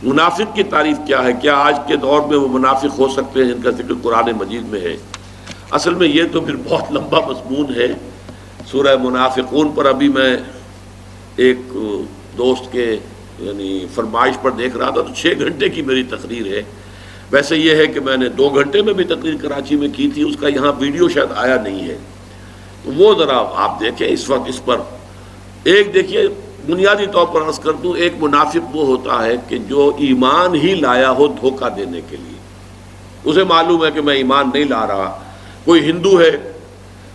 منافق کی تعریف کیا ہے؟ کیا آج کے دور میں وہ منافق ہو سکتے ہیں جن کا ذکر قرآن مجید میں ہے؟ اصل میں یہ تو پھر بہت لمبا مضمون ہے۔ سورہ منافقون پر ابھی میں ایک دوست کے یعنی فرمائش پر دیکھ رہا تھا تو 6 گھنٹے کی میری تقریر ہے۔ ویسے یہ ہے کہ میں نے 2 گھنٹے میں بھی تقریر کراچی میں کی تھی، اس کا یہاں ویڈیو شاید آیا نہیں ہے، تو وہ ذرا آپ دیکھیں اس وقت اس پر۔ ایک دیکھیے، بنیادی طور پر عرض کر دوں، ایک منافق وہ ہوتا ہے کہ جو ایمان ہی لایا ہو دھوکہ دینے کے لیے۔ اسے معلوم ہے کہ میں ایمان نہیں لا رہا۔ کوئی ہندو ہے،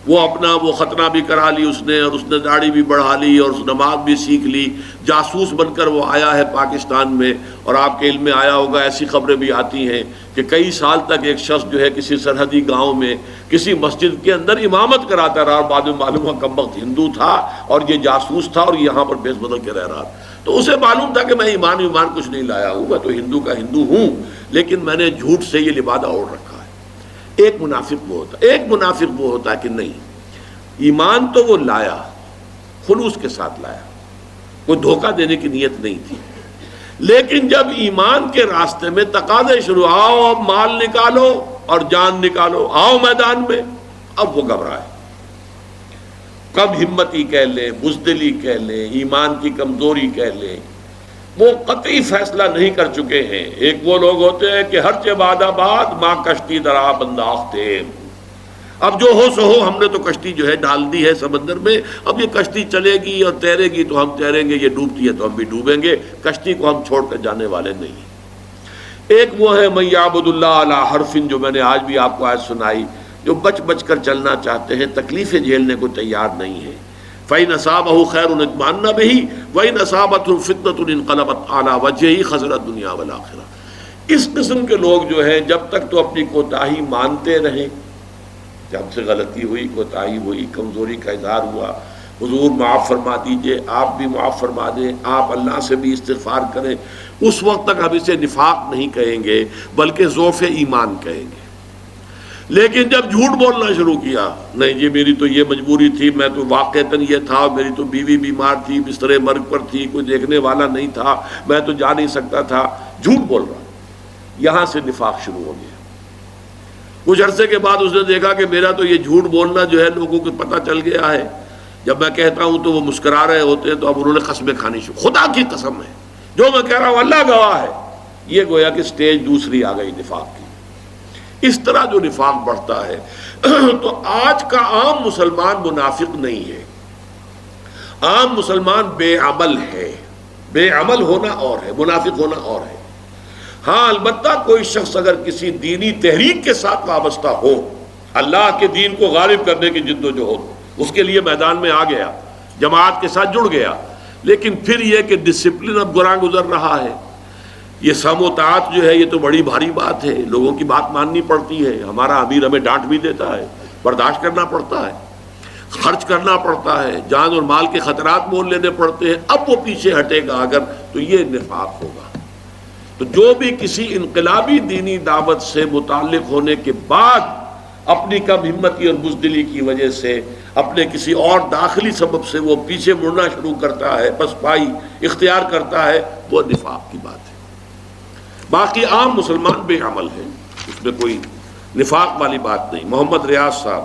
وہ اپنا وہ ختنہ بھی کرا لی اس نے، اور اس نے داڑھی بھی بڑھا لی اور نماز بھی سیکھ لی، جاسوس بن کر وہ آیا ہے پاکستان میں۔ اور آپ کے علم میں آیا ہوگا، ایسی خبریں بھی آتی ہیں کہ کئی سال تک ایک شخص جو ہے کسی سرحدی گاؤں میں کسی مسجد کے اندر امامت کراتا رہا، اور بعد میں معلوم ہوا کمبخت ہندو تھا اور یہ جاسوس تھا اور یہاں پر بیس بدل کے رہ رہا تھا۔ تو اسے معلوم تھا کہ میں ایمان کچھ نہیں لایا ہوں، میں تو ہندو کا ہندو ہوں، لیکن میں نے جھوٹ سے یہ لبادہ اوڑھ رکھا ہے۔ ایک منافق وہ ہوتا ہے، ایک منافق وہ ہوتا ہے کہ نہیں، ایمان تو وہ لایا، خلوص کے ساتھ لایا، کوئی دھوکہ دینے کی نیت نہیں تھی، لیکن جب ایمان کے راستے میں تقاضے شروع، آؤ اب مال نکالو اور جان نکالو، آؤ میدان میں، اب وہ گھبرائے۔ کب ہمتی کہہ لیں، بزدلی کہہ لیں، ایمان کی کمزوری کہہ لیں، وہ قطعی فیصلہ نہیں کر چکے ہیں۔ ایک وہ لوگ ہوتے ہیں کہ ہر چہ بعد آباد ماں کشتی درا بنداختے، اب جو ہو سو ہو، ہم نے تو کشتی جو ہے ڈال دی ہے سمندر میں، اب یہ کشتی چلے گی اور تیرے گی تو ہم تیریں گے، یہ ڈوبتی ہے تو ہم بھی ڈوبیں گے، کشتی کو ہم چھوڑ کر جانے والے نہیں ہیں۔ ایک وہ ہے من یعبد اللہ علی حرف، جو میں نے آج بھی آپ کو آیت سنائی، جو بچ بچ کر چلنا چاہتے ہیں، تکلیفیں جھیلنے کو تیار نہیں ہیں۔ فَإِنْ أَصَابَهُ خَيْرٌ اطْمَأَنَّ بِهِ وَإِنْ أَصَابَتْهُ فِتْنَةٌ انقلبت عَلَى وَجْهِهِ خَسِرَ الدُّنْيَا وَالْآخِرَةَ۔ اس قسم کے لوگ جو ہیں جب تک تو اپنی کوتاہی مانتے رہیں کہ ہم سے غلطی ہوئی، کوتاہی ہوئی، کمزوری کا اظہار ہوا، حضور معاف فرما دیجئے، آپ بھی معاف فرما دیں، آپ اللہ سے بھی استغفار کریں، اس وقت تک ہم اسے نفاق نہیں کہیں گے بلکہ ضعف ایمان کہیں گے۔ لیکن جب جھوٹ بولنا شروع کیا، نہیں جی میری تو یہ مجبوری تھی، میں تو واقعتاً یہ تھا، میری تو بیوی بیمار تھی، بستر مرگ پر تھی، کوئی دیکھنے والا نہیں تھا، میں تو جا نہیں سکتا تھا، جھوٹ بول رہا، یہاں سے نفاق شروع ہو گیا۔ کچھ عرصے کے بعد اس نے دیکھا کہ میرا تو یہ جھوٹ بولنا جو ہے لوگوں کو پتہ چل گیا ہے، جب میں کہتا ہوں تو وہ مسکرا رہے ہوتے ہیں، تو اب انہوں نے قسمیں کھانی شروع، خدا کی قسم ہے جو میں کہہ رہا ہوں اللہ گواہ ہے۔ یہ گویا کہ سٹیج دوسری آ گئی نفاق کی۔ اس طرح جو نفاق بڑھتا ہے تو آج کا عام مسلمان منافق نہیں ہے، عام مسلمان بے عمل ہے۔ بے عمل ہونا اور ہے، منافق ہونا اور ہے۔ ہاں البتہ کوئی شخص اگر کسی دینی تحریک کے ساتھ وابستہ ہو، اللہ کے دین کو غالب کرنے کی جد و جہد، اس کے لیے میدان میں آ گیا، جماعت کے ساتھ جڑ گیا، لیکن پھر یہ کہ ڈسپلن اب گراں گزر رہا ہے، یہ سم و طاعت جو ہے یہ تو بڑی بھاری بات ہے، لوگوں کی بات ماننی پڑتی ہے، ہمارا امیر ہمیں ڈانٹ بھی دیتا ہے، برداشت کرنا پڑتا ہے، خرچ کرنا پڑتا ہے، جان اور مال کے خطرات مول لینے پڑتے ہیں، اب وہ پیچھے ہٹے گا اگر تو یہ نفاق ہوگا۔ تو جو بھی کسی انقلابی دینی دعوت سے متعلق ہونے کے بعد اپنی کم ہمتی اور بزدلی کی وجہ سے، اپنے کسی اور داخلی سبب سے وہ پیچھے مڑنا شروع کرتا ہے، پسپائی اختیار کرتا ہے، وہ نفاق کی بات ہے۔ باقی عام مسلمان بے عمل ہے، اس میں کوئی نفاق والی بات نہیں۔ محمد ریاض صاحب